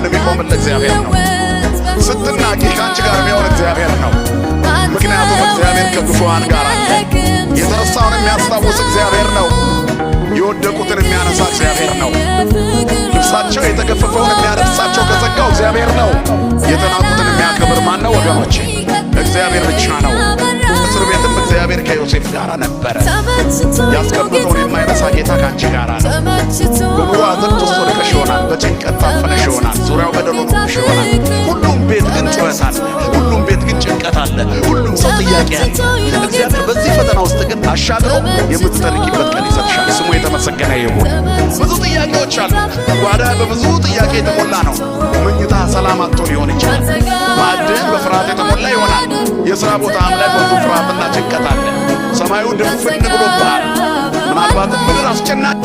የሚቆምልህ እግዚአብሔር ነው። ስትናቂ ከአንቺ ጋር የሚሆን እግዚአብሔር ነው። ምክንያቱም እግዚአብሔር ከክፉዋን ጋር አለ። የተረሳውን የሚያስታውስ እግዚአብሔር ነው። የወደቁትን የሚያነሳ እግዚአብሔር ነው። ልብሳቸው የተገፈፈውን የሚያለብሳቸው ከጸጋው እግዚአብሔር ነው። የተናቁትን የሚያከብር ማን ነው ወገኖቼ? እግዚአብሔር ብቻ ነው። እስር ቤትም እግዚአብሔር ከዮሴፍ ጋር ነበረ። ያስቀምጠውን የማይረሳ ጌታ ከአንቺ ጋር ነው። በኑሮ አዘቅት ውስጥ ወድቀሽ ይሆናል። በጭንቀት ታፈነሽ ይሆናል። ዙሪያው በደል ሆኖብሽ ይሆናል። ሁሉም ቤት ግን ጩኸት አለ። ሁሉም ቤት ግን ጭንቀት አለ። ሁሉም ሰው ጥያቄ አለ። እግዚአብሔር በዚህ ፈተና ውስጥ ግን አሻግሮ የምትጠርቂበት ቀን ይሰጥሻል። ስሙ የተመሰገነ ይሁን። ብዙ ጥያቄዎች አሉ። ጓዳ በብዙ ጥያቄ የተሞላ ነው። መኝታ ሰላም አጥቶ ሊሆን ይችላል። ማዕድን በፍርሃት የተሞላ ይሆናል። የሥራ ቦታም ላይ ብዙ ፍርሃትና ጭንቀት አለ። ሰማዩ ድፍን ብሎብሃል። ምናልባትም ምድር አስጨናቂ